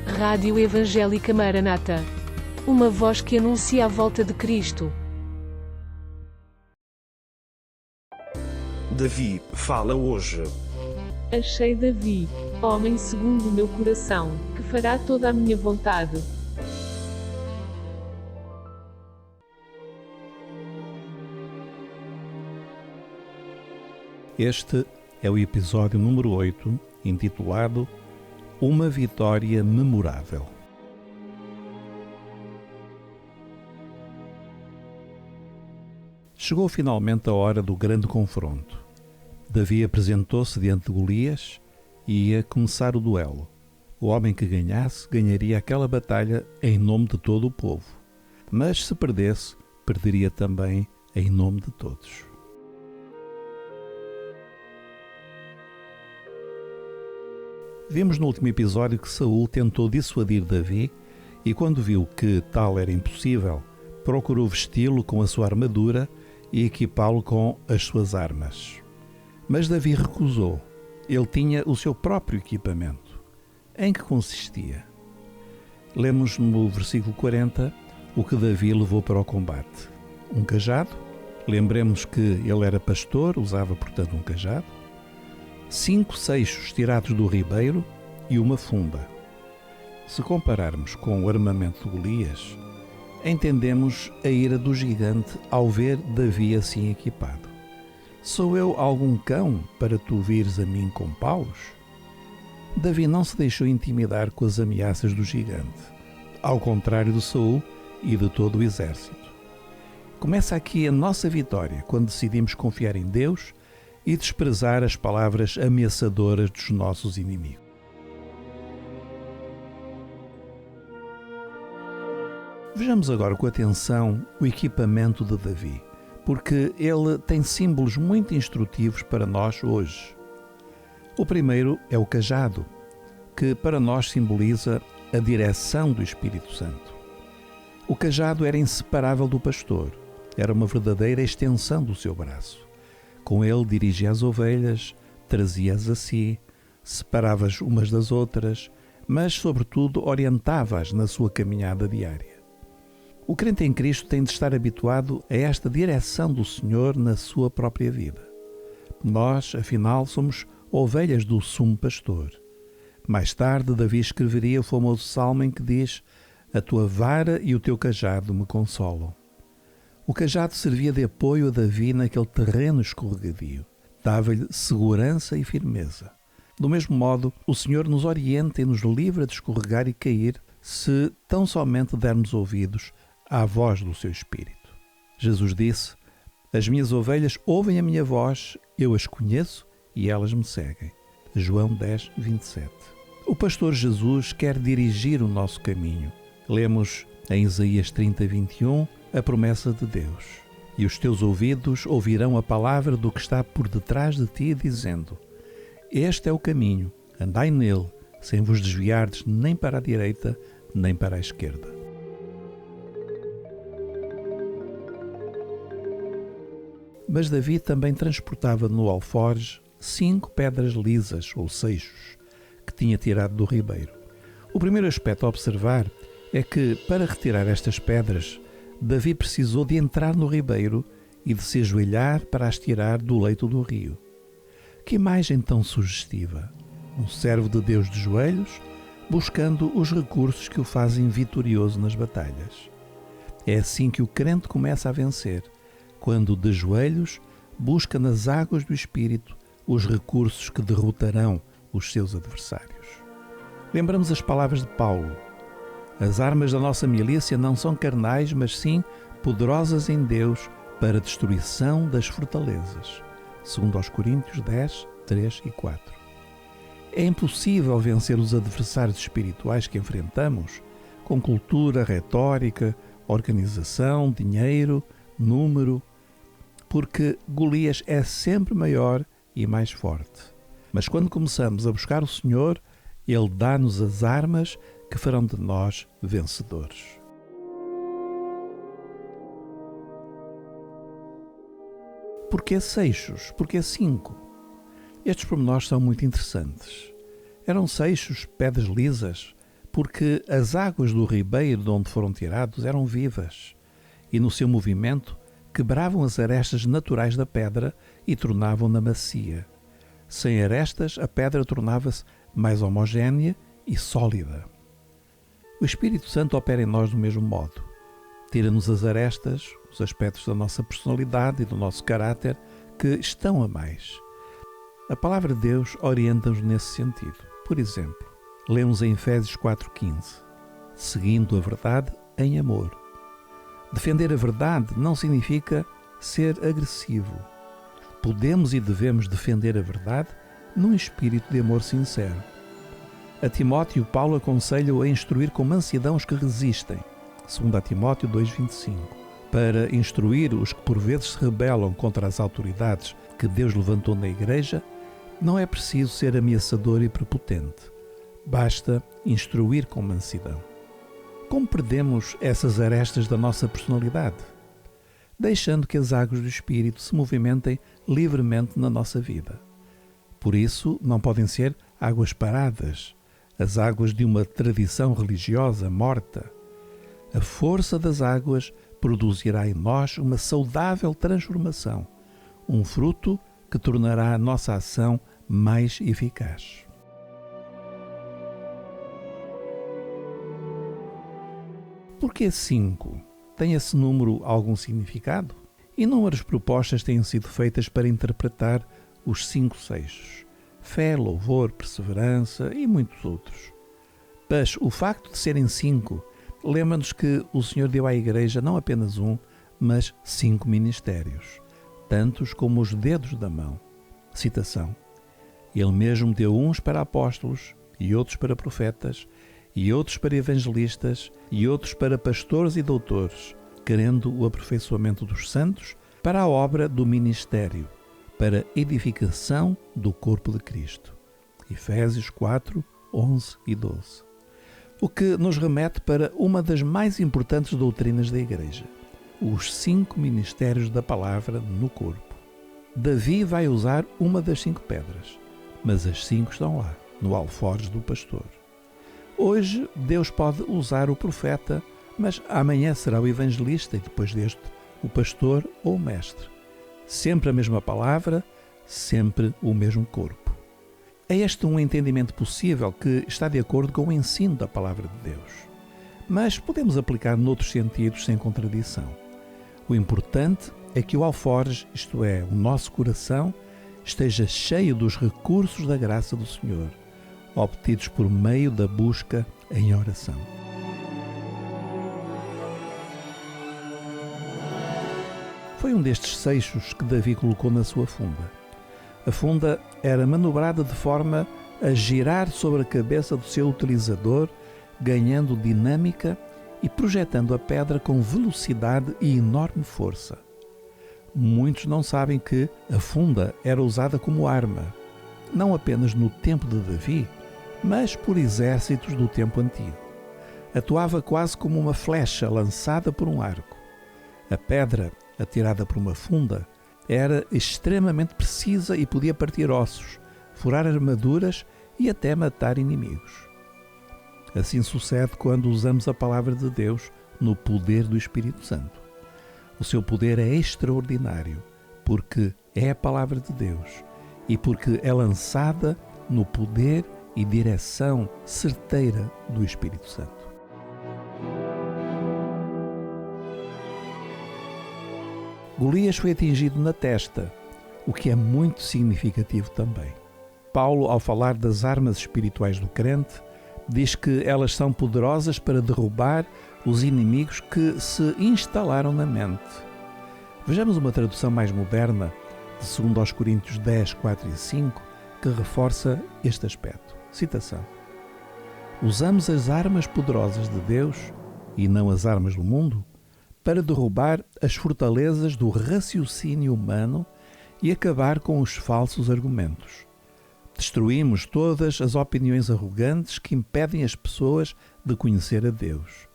Rádio Evangélica Maranata. Uma voz que anuncia a volta de Cristo. Davi fala hoje. Achei Davi, homem segundo o meu coração, que fará toda a minha vontade. Este é o episódio número 8, intitulado Uma Vitória Memorável. Chegou finalmente a hora do grande confronto. Davi apresentou-se diante de Golias e ia começar o duelo. O homem que ganhasse ganharia aquela batalha em nome de todo o povo, mas se perdesse, perderia também em nome de todos. Vimos no último episódio que Saul tentou dissuadir Davi e, quando viu que tal era impossível, procurou vesti-lo com a sua armadura e equipá-lo com as suas armas. Mas Davi recusou. Ele tinha o seu próprio equipamento. Em que consistia? Lemos no versículo 40 o que Davi levou para o combate. Um cajado. Lembremos que ele era pastor, usava, portanto, um cajado. 5 seixos tirados do ribeiro e uma funda. Se compararmos com o armamento de Golias, entendemos a ira do gigante ao ver Davi assim equipado. Sou eu algum cão para tu vires a mim com paus? Davi não se deixou intimidar com as ameaças do gigante, ao contrário de Saul e de todo o exército. Começa aqui a nossa vitória quando decidimos confiar em Deus e desprezar as palavras ameaçadoras dos nossos inimigos. Vejamos agora com atenção o equipamento de Davi, porque ele tem símbolos muito instrutivos para nós hoje. O primeiro é o cajado, que para nós simboliza a direção do Espírito Santo. O cajado era inseparável do pastor, era uma verdadeira extensão do seu braço. Com ele dirigia as ovelhas, trazia-as a si, separava-as umas das outras, mas, sobretudo, orientava-as na sua caminhada diária. O crente em Cristo tem de estar habituado a esta direção do Senhor na sua própria vida. Nós, afinal, somos ovelhas do sumo pastor. Mais tarde, Davi escreveria o famoso salmo em que diz: "A tua vara e o teu cajado me consolam." O cajado servia de apoio a Davi naquele terreno escorregadio. Dava-lhe segurança e firmeza. Do mesmo modo, o Senhor nos orienta e nos livra de escorregar e cair se tão somente dermos ouvidos à voz do seu Espírito. Jesus disse: "As minhas ovelhas ouvem a minha voz, eu as conheço e elas me seguem." João 10, 27. O pastor Jesus quer dirigir o nosso caminho. Lemos em Isaías 30, 21, a promessa de Deus: "E os teus ouvidos ouvirão a palavra do que está por detrás de ti, dizendo: Este é o caminho, andai nele, sem vos desviardes nem para a direita, nem para a esquerda." Mas Davi também transportava no alforje 5 pedras lisas, ou seixos, que tinha tirado do ribeiro. O primeiro aspecto a observar é que, para retirar estas pedras, Davi precisou de entrar no ribeiro e de se ajoelhar para as tirar do leito do rio. Que imagem tão sugestiva! Um servo de Deus de joelhos, buscando os recursos que o fazem vitorioso nas batalhas. É assim que o crente começa a vencer, quando de joelhos busca nas águas do Espírito os recursos que derrotarão os seus adversários. Lembramos as palavras de Paulo: "As armas da nossa milícia não são carnais, mas sim poderosas em Deus para a destruição das fortalezas." 2 Coríntios 10, 3 e 4. É impossível vencer os adversários espirituais que enfrentamos com cultura, retórica, organização, dinheiro, número, porque Golias é sempre maior e mais forte. Mas quando começamos a buscar o Senhor, Ele dá-nos as armas que farão de nós vencedores. Porquê seixos? Porquê 5? Estes pormenores são muito interessantes. Eram seixos, pedras lisas, porque as águas do ribeiro de onde foram tirados eram vivas e, no seu movimento, quebravam as arestas naturais da pedra e tornavam-na macia. Sem arestas, a pedra tornava-se mais homogénea e sólida. O Espírito Santo opera em nós do mesmo modo. Tira-nos as arestas, os aspectos da nossa personalidade e do nosso caráter que estão a mais. A palavra de Deus orienta-nos nesse sentido. Por exemplo, lemos em Efésios 4,15: seguindo a verdade em amor. Defender a verdade não significa ser agressivo. Podemos e devemos defender a verdade num espírito de amor sincero. A Timóteo, Paulo aconselha-o a instruir com mansidão os que resistem, segundo a Timóteo 2,25, para instruir os que por vezes se rebelam contra as autoridades que Deus levantou na Igreja. Não é preciso ser ameaçador e prepotente. Basta instruir com mansidão. Como perdemos essas arestas da nossa personalidade? Deixando que as águas do Espírito se movimentem livremente na nossa vida. Por isso, não podem ser águas paradas, as águas de uma tradição religiosa morta. A força das águas produzirá em nós uma saudável transformação, um fruto que tornará a nossa ação mais eficaz. Por que 5? Tem esse número algum significado? Inúmeras propostas têm sido feitas para interpretar os 5 seixos: fé, louvor, perseverança e muitos outros. Mas o facto de serem 5 lembra-nos que o Senhor deu à Igreja não apenas um, mas 5 ministérios, tantos como os dedos da mão. Citação: Ele mesmo deu uns para apóstolos, e outros para profetas, e outros para evangelistas, e outros para pastores e doutores, querendo o aperfeiçoamento dos santos para a obra do ministério, para a edificação do corpo de Cristo. Efésios 4, 11 e 12. O que nos remete para uma das mais importantes doutrinas da Igreja: os 5 ministérios da palavra no corpo. Davi vai usar uma das 5 pedras, mas as 5 estão lá, no alforje do pastor. Hoje, Deus pode usar o profeta, mas amanhã será o evangelista e depois deste o pastor ou o mestre. Sempre a mesma palavra, sempre o mesmo corpo. É este um entendimento possível que está de acordo com o ensino da palavra de Deus. Mas podemos aplicar noutros sentidos sem contradição. O importante é que o alforje, isto é, o nosso coração, esteja cheio dos recursos da graça do Senhor, obtidos por meio da busca em oração. Foi um destes seixos que Davi colocou na sua funda. A funda era manobrada de forma a girar sobre a cabeça do seu utilizador, ganhando dinâmica e projetando a pedra com velocidade e enorme força. Muitos não sabem que a funda era usada como arma, não apenas no tempo de Davi, mas por exércitos do tempo antigo. Atuava quase como uma flecha lançada por um arco. A pedra, atirada por uma funda, era extremamente precisa e podia partir ossos, furar armaduras e até matar inimigos. Assim sucede quando usamos a palavra de Deus no poder do Espírito Santo. O seu poder é extraordinário, porque é a palavra de Deus e porque é lançada no poder e direção certeira do Espírito Santo. Golias foi atingido na testa, o que é muito significativo também. Paulo, ao falar das armas espirituais do crente, diz que elas são poderosas para derrubar os inimigos que se instalaram na mente. Vejamos uma tradução mais moderna, de 2 Coríntios 10, 4 e 5, que reforça este aspecto. Citação: Usamos as armas poderosas de Deus, e não as armas do mundo, para derrubar as fortalezas do raciocínio humano e acabar com os falsos argumentos. Destruímos todas as opiniões arrogantes que impedem as pessoas de conhecer a Deus.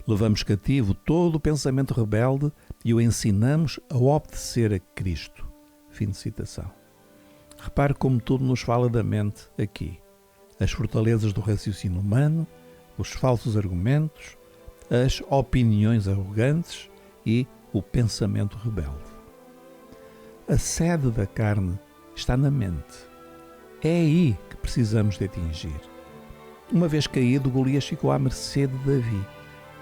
Levamos cativo todo o pensamento rebelde e o ensinamos a obedecer a Cristo. Fim de citação. Repare como tudo nos fala da mente aqui. As fortalezas do raciocínio humano, os falsos argumentos, as opiniões arrogantes e o pensamento rebelde. A sede da carne está na mente. É aí que precisamos de atingir. Uma vez caído, Golias ficou à mercê de Davi,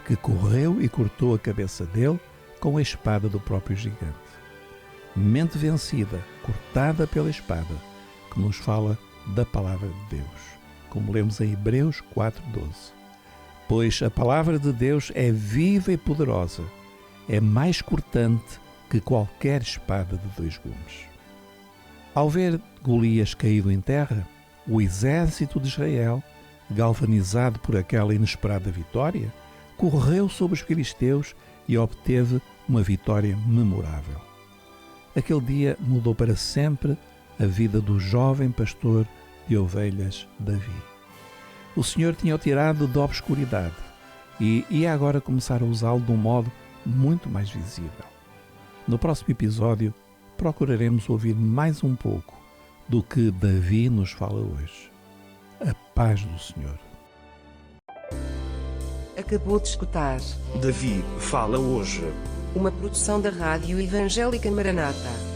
que correu e cortou a cabeça dele com a espada do próprio gigante. Mente vencida, cortada pela espada, que nos fala da palavra de Deus, como lemos em Hebreus 4:12. Pois a palavra de Deus é viva e poderosa, é mais cortante que qualquer espada de 2 gumes. Ao ver Golias caído em terra, o exército de Israel, galvanizado por aquela inesperada vitória, correu sobre os filisteus e obteve uma vitória memorável. Aquele dia mudou para sempre a vida do jovem pastor de ovelhas Davi. O Senhor tinha-o tirado da obscuridade e ia agora começar a usá-lo de um modo muito mais visível. No próximo episódio, procuraremos ouvir mais um pouco do que Davi nos fala hoje. A paz do Senhor. Acabou de escutar Davi fala hoje. uma produção da Rádio Evangélica Maranata.